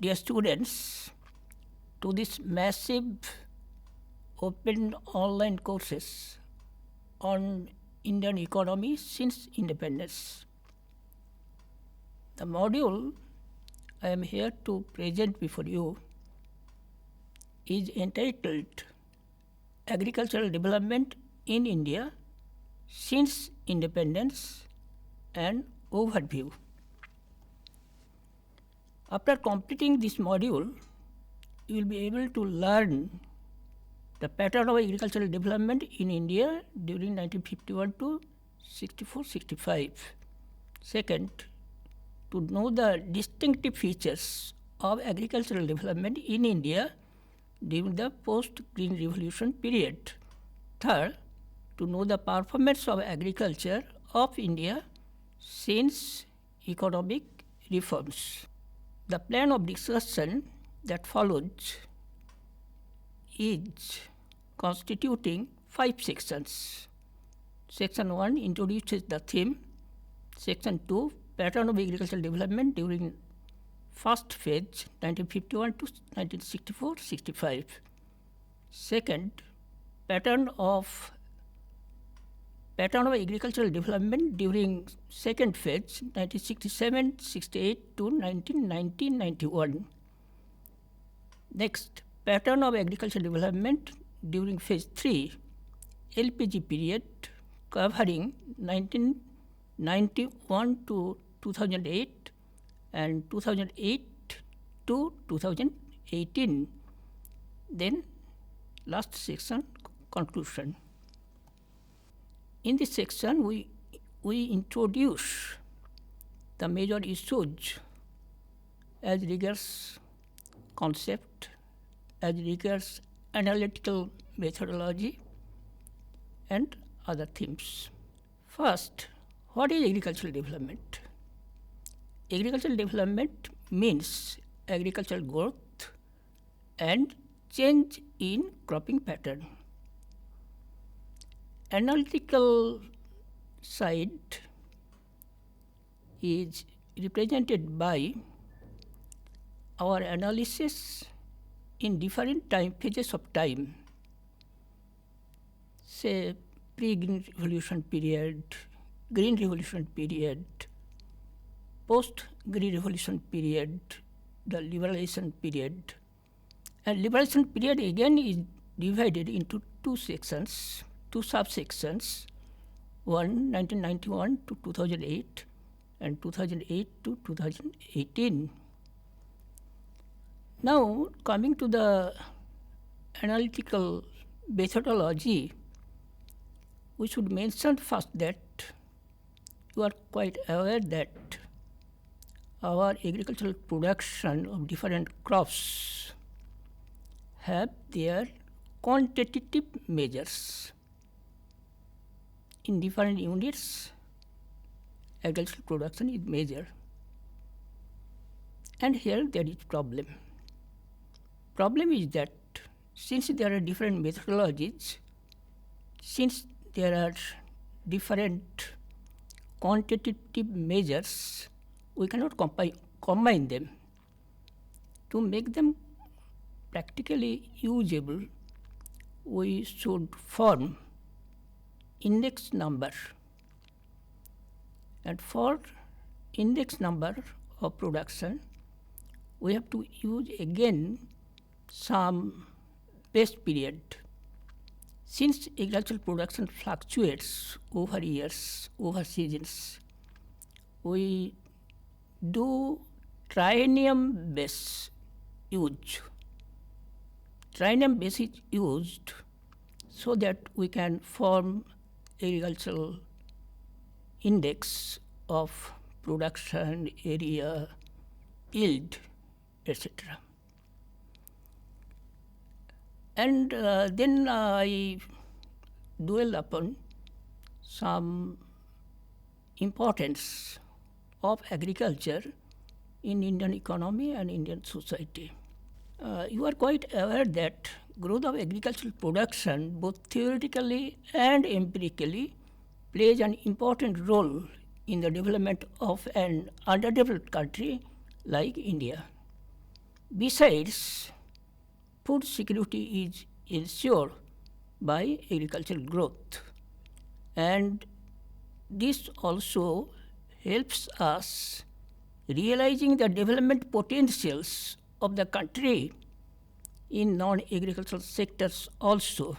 dear students, to this massive open online courses on Indian economy since independence. The module I am here to present before you is entitled Agricultural Development in India since Independence and Overview. After completing this module, you will be able to learn the pattern of agricultural development in India during 1951 to 64-65. Second, to know the distinctive features of agricultural development in India during the post-Green Revolution period. Third, to know the performance of agriculture of India since economic reforms. The plan of discussion that follows is constituting 5 sections. Section 1 introduces the theme. Section 2, pattern of agricultural development during first phase 1951 to 1964-65. Second, pattern of agricultural development during second phase 1967-68 to 1990-91. Next, pattern of agricultural development during phase 3 LPG period covering 1991 to 2008 and 2008 to 2018. Then last section, conclusion. In this section, we introduce the major issues as regards concept, as regards analytical methodology, and other themes. First, what is agricultural development? Agricultural development means agricultural growth and change in cropping pattern. Analytical side is represented by our analysis in different time phases of time, say pre-Green Revolution period, Green Revolution period, post-Green Revolution period, the Liberalization period. And Liberalization period again is divided into two sections, two subsections, one 1991 to 2008 and 2008 to 2018. Now, coming to the analytical methodology, we should mention first that you are quite aware that our agricultural production of different crops have their quantitative measures. In different units, agricultural production is measured. And here there is problem. Problem is that since there are different methodologies, since there are different quantitative measures, we cannot combine them. To make them practically usable, we should form index number. And for index number of production, we have to use again some base period. Since agricultural production fluctuates over years, over seasons, we do triennium base use. Triennium base is used so that we can form agricultural index of production, area, yield, etc. And then I dwell upon some importance of agriculture in Indian economy and Indian society. You are quite aware that growth of agricultural production, both theoretically and empirically, plays an important role in the development of an underdeveloped country like India. Besides, food security is ensured by agricultural growth, and this also helps us realizing the development potentials of the country in non-agricultural sectors also.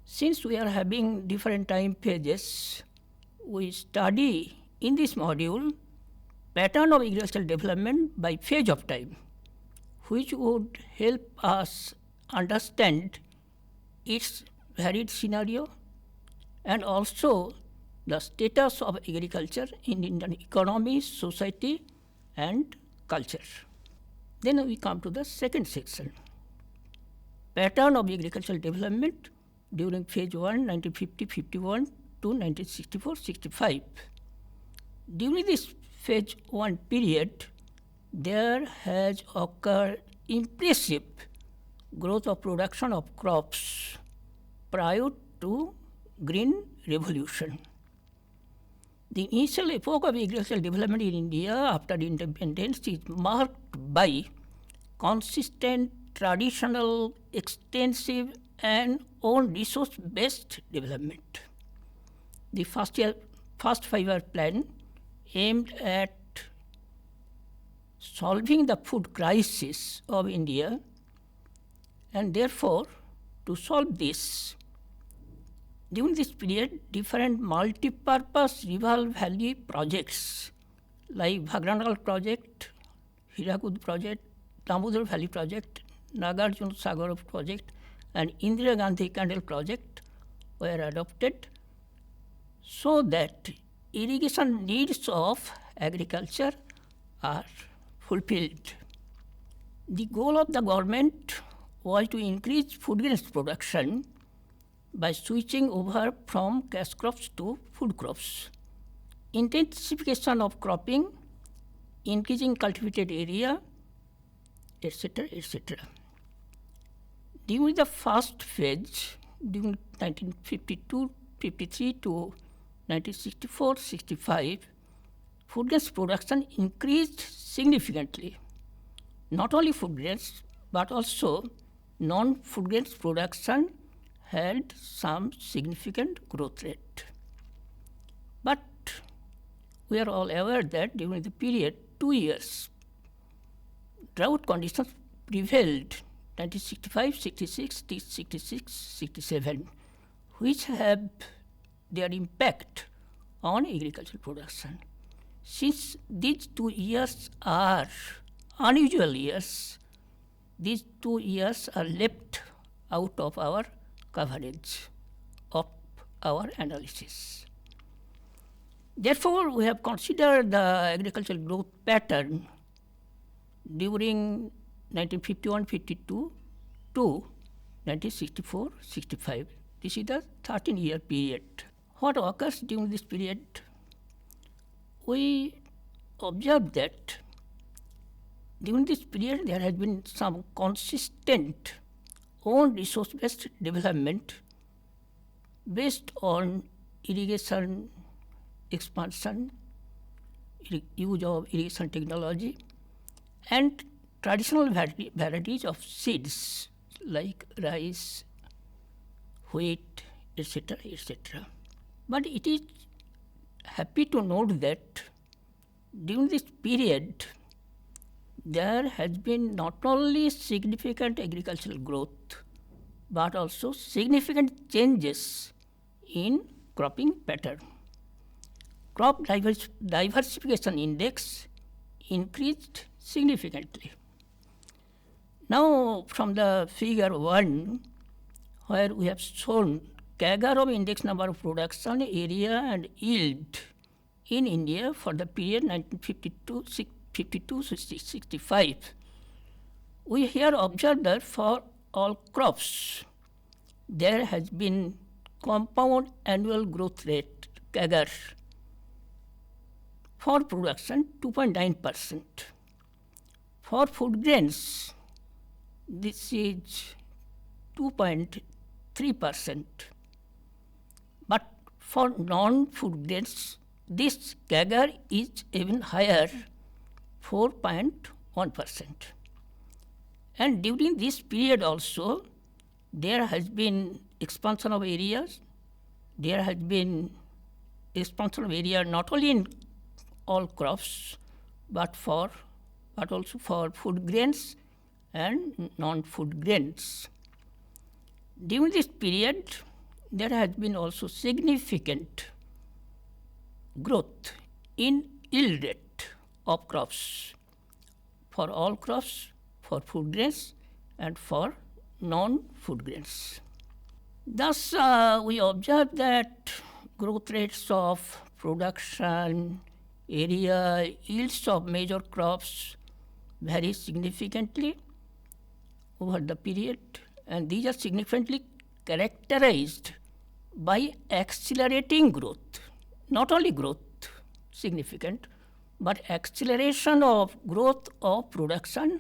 Since we are having different time phases, we study in this module pattern of agricultural development by phase of time, which would help us understand its varied scenario and also the status of agriculture in Indian economy, society, and culture. Then we come to the second section, pattern of agricultural development during phase 1, 1950-51 to 1964-65. During this phase 1 period, there has occurred impressive growth of production of crops prior to Green Revolution. The initial epoch of agricultural development in India after independence is marked by consistent, traditional, extensive, and own resource-based development. The first 5-year plan aimed at solving the food crisis of India, and therefore, to solve this, during this period, different multi-purpose river valley projects like Bhagranal project, Hirakud project, Damodar Valley project, Nagarjuna Sagar project, and Indira Gandhi Canal project were adopted so that irrigation needs of agriculture are fulfilled. The goal of the government was to increase food grains production by switching over from cash crops to food crops, intensification of cropping, increasing cultivated area, etc., etc. During the first phase, during 1952-53 to 1964-65, food grains production increased significantly. Not only food grains, but also non-food grains production had some significant growth rate. But we are all aware that during the period 2 years, drought conditions prevailed 1965, 66, 66, 67, which have their impact on agricultural production. Since these 2 years are unusual years, these 2 years are left out of our coverage of our analysis. Therefore, we have considered the agricultural growth pattern during 1951-52 to 1964-65. This is the 13-year period. What occurs during this period? We observe that during this period there has been some consistent own resource-based development based on irrigation expansion, use of irrigation technology, and traditional varieties of seeds like rice, wheat, etc., etc. But it is happy to note that during this period, there has been not only significant agricultural growth, but also significant changes in cropping pattern. Crop diversification index increased significantly. Now, from the figure 1, where we have shown CAGR of index number of production, area, and yield in India for the period 1952-65, we here observe that for all crops, there has been compound annual growth rate, CAGR, for production 2.9%. For food grains, this is 2.3%. But for non-food grains, this CAGR is even higher, 4.1%. And during this period also, there has been expansion of areas. There has been expansion of area not only in all crops, but also for food grains and non-food grains. During this period, there has been also significant growth in yield rate of crops for all crops, for food grains and for non-food grains. Thus, we observe that growth rates of production, area, yields of major crops vary significantly over the period, and these are significantly characterized by accelerating growth. Not only growth significant, but acceleration of growth of production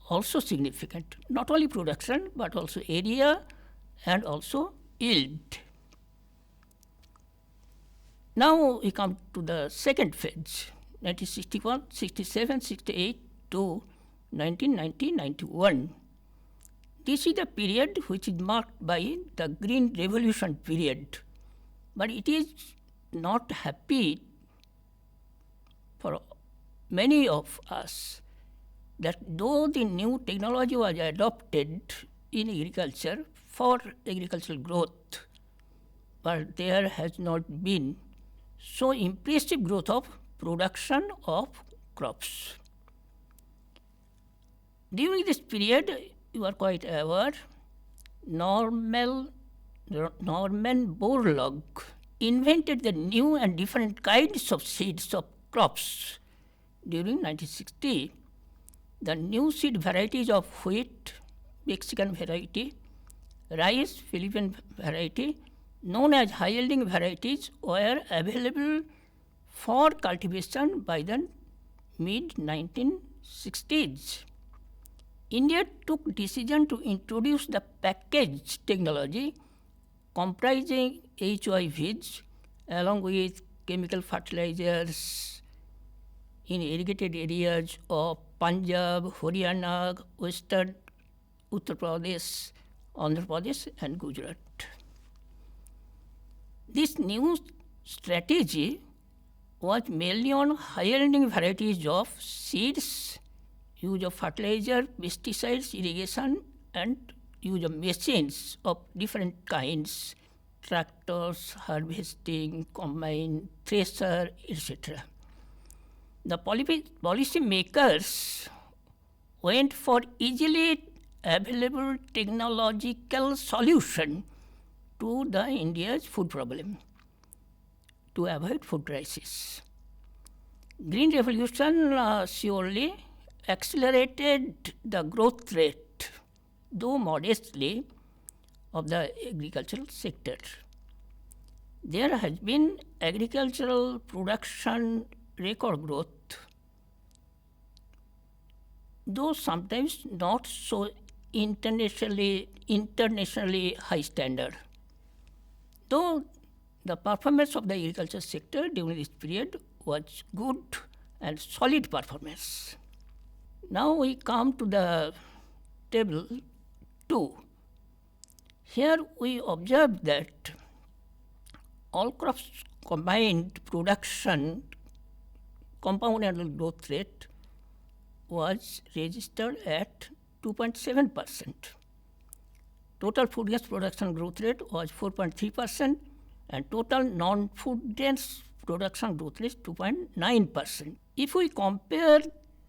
also significant. Not only production, but also area and also yield. Now we come to the second phase, 1961, 67, 68 to 1990-91. This is the period which is marked by the Green Revolution period, but it is not happy for many of us that though the new technology was adopted in agriculture for agricultural growth, but there has not been so impressive growth of production of crops. During this period, you are quite aware, Norman Borlaug invented the new and different kinds of seeds of crops during 1960. The new seed varieties of wheat, Mexican variety, rice, Philippine variety, known as high-yielding varieties, were available for cultivation by the mid-1960s. India took decision to introduce the package technology comprising HYVs along with chemical fertilizers in irrigated areas of Punjab, Haryana, Western Uttar Pradesh, Andhra Pradesh and Gujarat. This new strategy was mainly on high-yielding varieties of seeds, use of fertilizer, pesticides, irrigation and use of machines of different kinds, tractors, harvesting, combine, thresher, etc. The policy makers went for easily available technological solution to the India's food problem to avoid food crisis. Green Revolution surely accelerated the growth rate, though modestly, of the agricultural sector. There has been agricultural production record growth, though sometimes not so internationally high standard. Though the performance of the agriculture sector during this period was good and solid performance. Now we come to the table 2. Here we observe that all crops combined production compound annual growth rate was registered at 2.7%. Total food grains production growth rate was 4.3% and total non-food grains production growth rate 2.9%. If we compare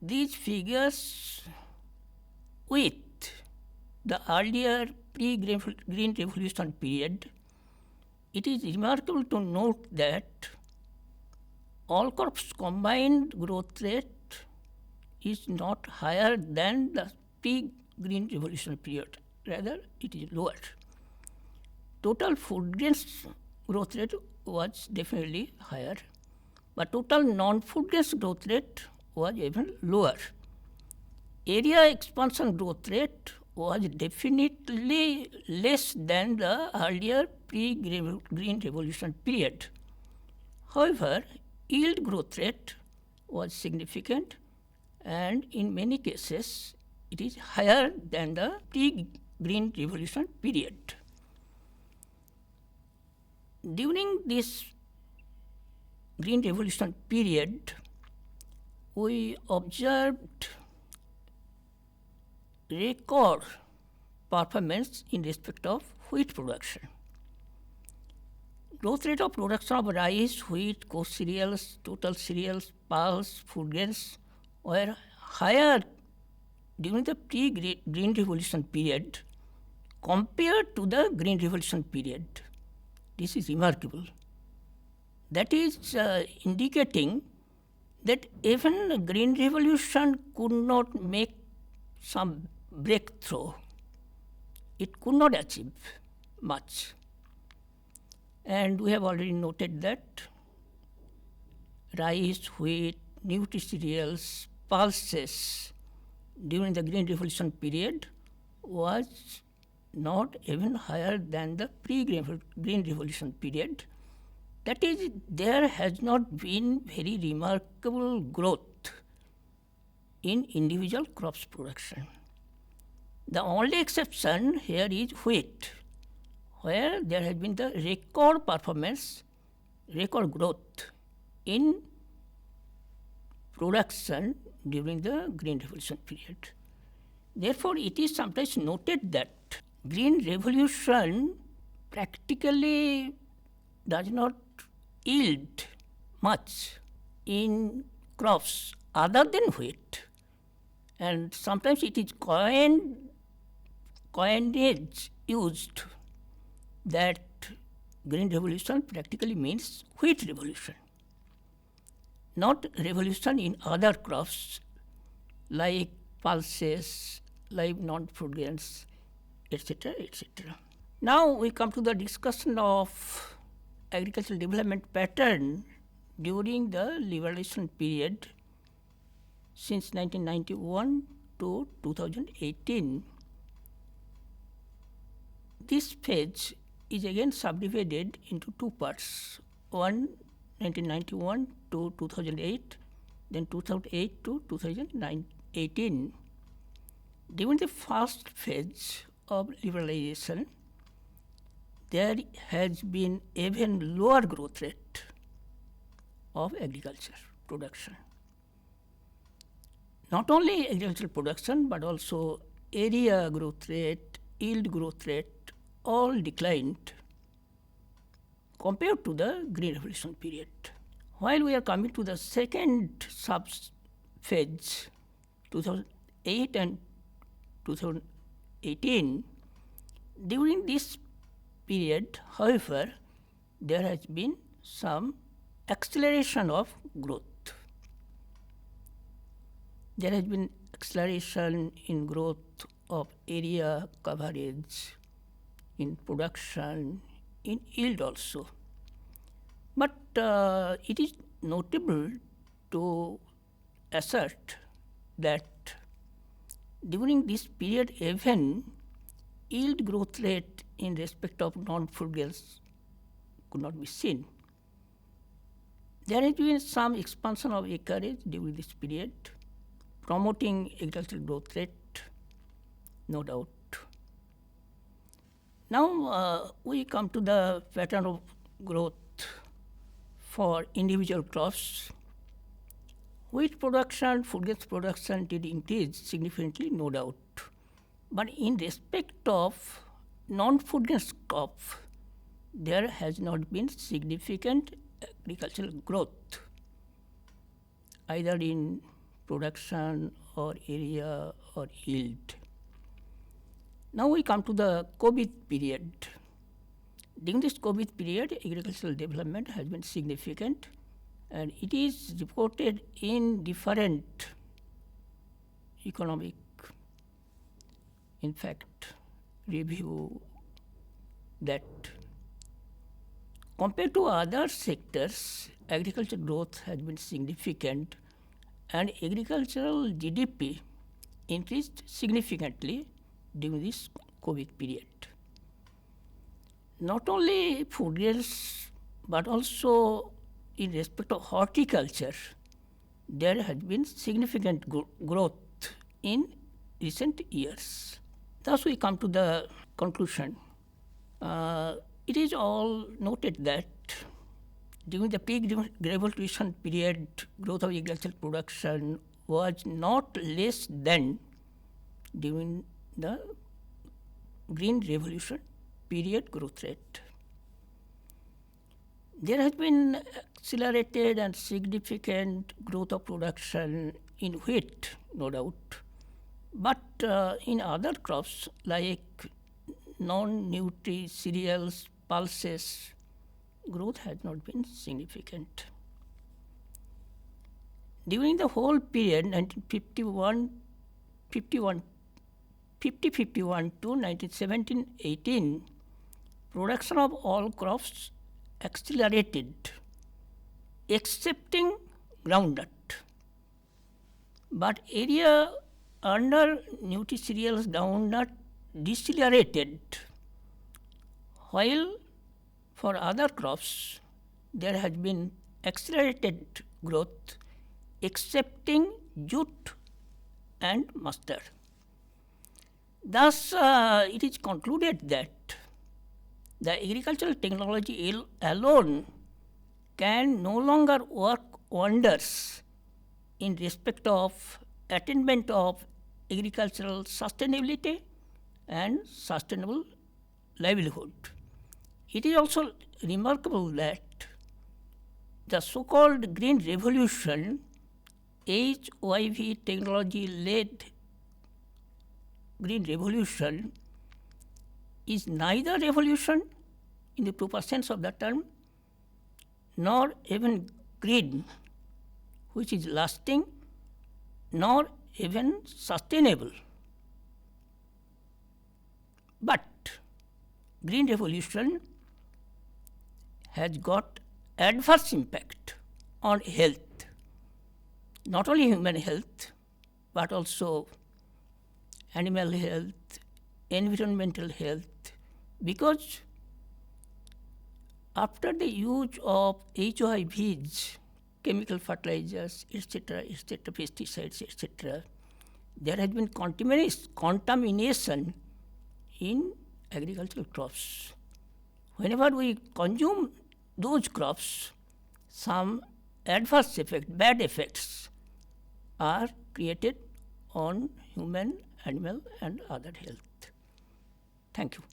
these figures with the earlier pre-Green Revolution period, it is remarkable to note that all crops combined growth rate is not higher than the pre-Green Revolution period. Rather, it is lower. Total food grains growth rate was definitely higher, but total non-food grains growth rate was even lower. Area expansion growth rate was definitely less than the earlier pre-Green Revolution period. However, yield growth rate was significant and in many cases it is higher than the pre-Green Revolution period. During this Green Revolution period, we observed record performance in respect of wheat production. Growth rate of production of rice, wheat, coarse cereals, total cereals, pulse, food grains were higher during the pre-Green Revolution period compared to the Green Revolution period. This is remarkable. That is indicating that even the Green Revolution could not make some breakthrough. It could not achieve much. And we have already noted that rice, wheat, nutri-cereals, pulses during the Green Revolution period was not even higher than the pre-Green Revolution period. That is, there has not been very remarkable growth in individual crops production. The only exception here is wheat, where there has been the record performance, record growth in production during the Green Revolution period. Therefore, it is sometimes noted that Green Revolution practically does not yield much in crops other than wheat. And sometimes it is coinage used that Green Revolution practically means wheat revolution, not revolution in other crops like pulses, like non-food grains, etc., etc. Now we come to the discussion of agricultural development pattern during the liberalization period since 1991 to 2018. This phase is again subdivided into two parts. One, 1991 to 2008, then 2008 to 2018. During the first phase of liberalization, there has been even lower growth rate of agriculture production. Not only agricultural production, but also area growth rate, yield growth rate, all declined compared to the Green Revolution period. While we are coming to the second sub-phase, 2008 and 2018, during this period, however, there has been some acceleration of growth. There has been acceleration in growth of area coverage, in production, in yield also. But it is notable to assert that during this period even yield growth rate in respect of non-food grains could not be seen. There has been some expansion of acreage during this period, promoting agricultural growth rate, no doubt. Now we come to the pattern of growth for individual crops. Wheat production, food grains production did increase significantly, no doubt. But in respect of non-food grains crop, there has not been significant agricultural growth, either in production or area or yield. Now we come to the COVID period. During this COVID period, agricultural development has been significant, and it is reported in different economic, in fact, review that compared to other sectors, agriculture growth has been significant, and agricultural GDP increased significantly during this COVID period. Not only food grains, but also in respect of horticulture, there has been significant growth in recent years. Thus we come to the conclusion. It is all noted that during the pre-revolution period, growth of agricultural production was not less than during the Green Revolution period growth rate. There has been accelerated and significant growth of production in wheat, no doubt, but in other crops like non-nutri cereals, pulses, growth has not been significant. During the whole period 1951 to 1917-18, production of all crops accelerated, excepting groundnut. But area under nutri-cereals groundnut decelerated, while for other crops there has been accelerated growth, excepting jute and mustard. Thus, it is concluded that the agricultural technology alone can no longer work wonders in respect of attainment of agricultural sustainability and sustainable livelihood. It is also remarkable that the so-called Green Revolution, HYV technology-led Green Revolution, is neither revolution in the proper sense of the term, nor even green, which is lasting, nor even sustainable. But Green Revolution has got adverse impact on health, not only human health, but also animal health, environmental health, because after the use of HYVs, chemical fertilizers, etc., pesticides, etc., there has been contamination in agricultural crops. Whenever we consume those crops, some adverse effects, bad effects are created on human, animal and other health. Thank you.